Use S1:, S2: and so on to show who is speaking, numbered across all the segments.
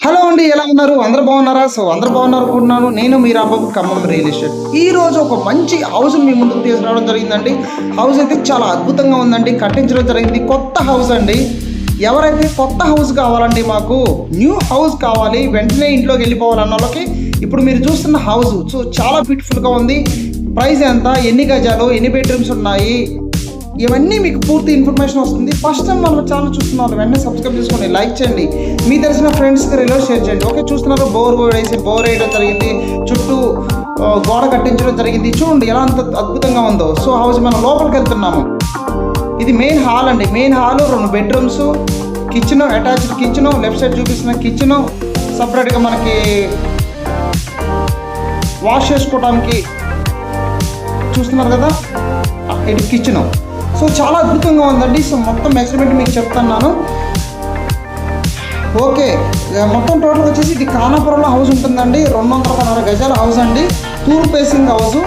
S1: Hello అండి, ఎలా ఉన్నారు? అందరూ బాగున్నారా? అందరూ బాగున్నారు అనుకుంటున్నాను. నేను మీ రాంబాబు, ఖమ్మం రియల్ ఎస్టేట్. ఈ రోజు ఒక మంచి హౌస్ మీ ముందుకు తీసుకురావడం జరిగిందండి. హౌస్ అయితే చాలా అద్భుతంగా ఉందండి. కట్టించడం జరిగింది. కొత్త హౌస్ అండి. ఎవరైతే కొత్త హౌస్ కావాలండి, మాకు న్యూ హౌస్ కావాలి, వెంటనే ఇంట్లోకి వెళ్ళిపోవాలన్న వాళ్ళకి ఇప్పుడు మీరు చూస్తున్న హౌస్ చాలా బ్యూటిఫుల్గా ఉంది. ప్రైస్ ఎంత, ఎన్ని గజాలు, ఎన్ని బెడ్రూమ్స్ ఉన్నాయి, ఇవన్నీ మీకు పూర్తి ఇన్ఫర్మేషన్ వస్తుంది. ఫస్ట్ టైం మన ఛానల్ చూస్తున్నారు, వెంటనే సబ్స్క్రైబ్ చేసుకోండి, లైక్ చేయండి, మీ తెలిసిన ఫ్రెండ్స్కి రిలేట్ షేర్ చేయండి. ఓకే, చూస్తున్నారు బోర్ వేయడం జరిగింది, చుట్టూ గోడ కట్టించడం జరిగింది. చూడండి ఎలా అంత అద్భుతంగా ఉందో. హౌస్ మనం లోపలికి వెళ్తున్నాము. ఇది మెయిన్ హాల్ అండి. Main hall, 2 bedrooms, kitchen, attached kitchen, left side చూపిస్తున్న కిచెన్, సపరేట్గా మనకి వాష్ చేసుకోవడానికి చూస్తున్నారు కదా, ఇది కిచెన్. చాలా అద్భుతంగా ఉందండి. మొత్తం మెజర్మెంట్ మీకు చెప్తున్నాను. ఓకే, మొత్తం టోటల్ వచ్చేసి ఇది ఖానాపురంలో హౌస్ ఉంటుందండి. 216 గజాల హౌస్ అండి. తూర్పు ఫేసింగ్ హౌస్.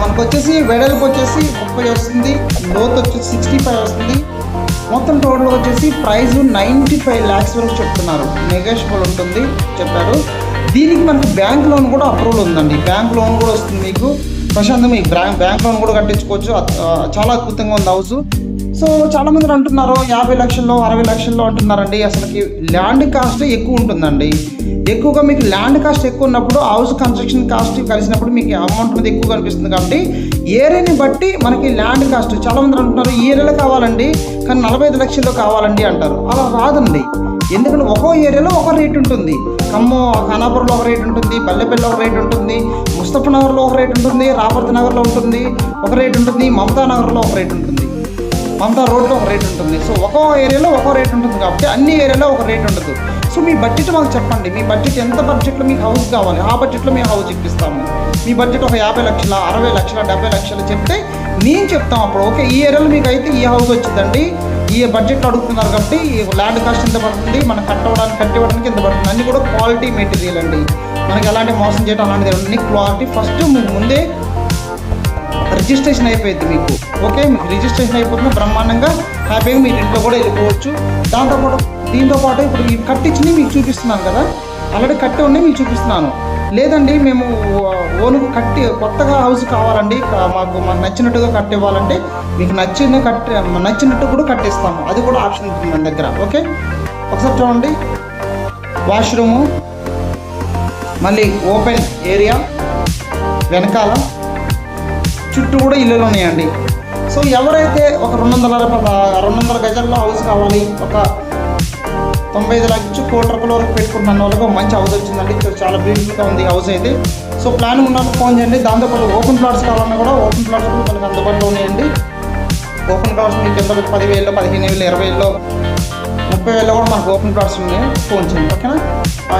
S1: మనకు వచ్చేసి వెడల్పు వచ్చేసి 30 వస్తుంది, లోతు వచ్చేసి 65 వస్తుంది. మొత్తం టోటల్ వచ్చేసి ప్రైస్ 95 lakhs వరకు చెప్తున్నారు. నెగోషియబుల్ ఉంటుంది చెప్పారు. దీనికి మనకు బ్యాంక్ లోన్ కూడా అప్రూవల్ ఉందండి. బ్యాంక్ లోన్ కూడా వస్తుంది మీకు. ప్రశాంతం మీకు బ్యాంక్ లోన్ కూడా కట్టించుకోవచ్చు. చాలా అద్భుతంగా ఉంది హౌస్. చాలామంది అంటున్నారు 50 లక్షల్లో 60 లక్షల్లో అంటున్నారండి. అసలుకి ల్యాండ్ కాస్ట్ ఎక్కువ ఉంటుందండి. ఎక్కువగా మీకు ల్యాండ్ కాస్ట్ ఎక్కువ ఉన్నప్పుడు హౌస్ కన్స్ట్రక్షన్ కాస్ట్ కలిసినప్పుడు మీకు అమౌంట్ అనేది ఎక్కువ కనిపిస్తుంది. కాబట్టి ఏరియాని బట్టి మనకి ల్యాండ్ కాస్ట్, చాలామంది అంటున్నారు ఈ ఏరియాలో కావాలండి కానీ 45 లక్షల్లో కావాలండి అంటారు. అలా రాదండి. ఎందుకంటే ఒక్కో ఏరియాలో ఒక రేట్ ఉంటుంది. ఖానాపురంలో ఒక రేట్ ఉంటుంది, బల్లెపల్లిలో ఒక రేట్ ఉంటుంది, ముస్తఫా నగర్లో ఒక రేట్ ఉంటుంది, రాపర్తి నగర్లో ఉంటుంది ఒక రేట్ ఉంటుంది, మమతా నగర్లో ఒక రేట్ ఉంటుంది, మమతా రోడ్లో ఒక రేట్ ఉంటుంది. ఒక్కో ఏరియాలో ఒక్కో రేట్ ఉంటుంది. కాబట్టి అన్ని ఏరియాలో ఒక రేట్ ఉండదు. మీ బడ్జెట్ మాకు చెప్పండి. మీ బడ్జెట్ ఎంత బడ్జెట్లో మీకు హౌస్ కావాలి, ఆ బడ్జెట్లో మేము హౌస్ ఇప్పిస్తాము. మీ బడ్జెట్ ఒక 50 లక్షల, 60 లక్షల, 70 లక్షలు చెప్తే నేను చెప్తాం అప్పుడు. ఓకే, ఈ ఏరియాలో మీకు అయితే ఈ హౌస్ వచ్చిందండి, ఈ బడ్జెట్లో అడుగుతున్నారు కాబట్టి ల్యాండ్ కాస్ట్ ఎంత పడుతుంది, మనం కట్టివ్వడానికి ఎంత పడుతుంది, అన్నీ కూడా క్వాలిటీ మెటీరియల్ అండి. మనకి ఎలాంటి మోసం చేయడం అలాంటిది అన్ని క్వాలిటీ. ఫస్ట్ ముందే రిజిస్ట్రేషన్ అయిపోయింది మీకు. ఓకే, మీకు రిజిస్ట్రేషన్ అయిపోతుంది బ్రహ్మాండంగా, హ్యాపీగా మీరు ఇంట్లో కూడా వెళ్ళిపోవచ్చు. దీంతో పాటు ఇప్పుడు ఈ కట్టించి మీకు చూపిస్తున్నాను కదా, ఆల్రెడీ కట్టి ఉండి మీకు చూపిస్తున్నాను. లేదండి మేము ఓనుకు కొత్తగా హౌస్ కావాలండి, మాకు నచ్చినట్టుగా కట్టివ్వాలంటే మీకు నచ్చినట్టు కూడా కట్టిస్తాము. అది కూడా ఆప్షన్ ఉంటుంది మన దగ్గర. ఓకే, ఒకసారి చూడండి. వాష్రూము, మళ్ళీ ఓపెన్ ఏరియా, వెనకాల చుట్టూ కూడా ఇల్లులు ఉన్నాయండి. ఎవరైతే ఒక 200 గజాల్లో హౌస్ కావాలి, ఒక 95 లక్షలు కోట్ల రూపాయల వరకు పెట్టుకుంటున్న వాళ్ళకి మంచి హౌస్ వచ్చిందండి. చాలా బ్యూటిఫుల్గా ఉంది హౌస్ అయితే. ప్లాన్ ఉన్నప్పుడు ఫోన్ చేయండి. దాంతోపాటు ఓపెన్ ప్లాట్స్ కావాలన్నా కూడా ఓపెన్ ప్లాట్స్ కూడా మనకు అందుబాటులో ఉన్నాయండి. ఓపెన్ ప్లాట్స్ మీకు ఎంత 10,000, 15,000, 20,000, 30,000 కూడా మనకు ఓపెన్ ప్లాట్స్ ఉన్నాయి. ఫోన్ చేయండి. ఓకేనా?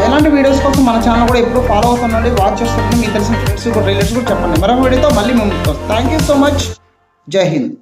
S1: ఎలాంటి వీడియోస్ కోసం మన ఛానల్ కూడా ఎప్పుడు ఫాలో అవుతుందండి, వాచ్ చేస్తుంటే మీకు తెలిసిన ఫ్రెండ్స్ కూడా రిలేటివ్స్ కూడా చెప్పండి. మరొక వీడియోతో మళ్ళీ ముందుకు వస్తాం. Thank you so much. జై హింద్.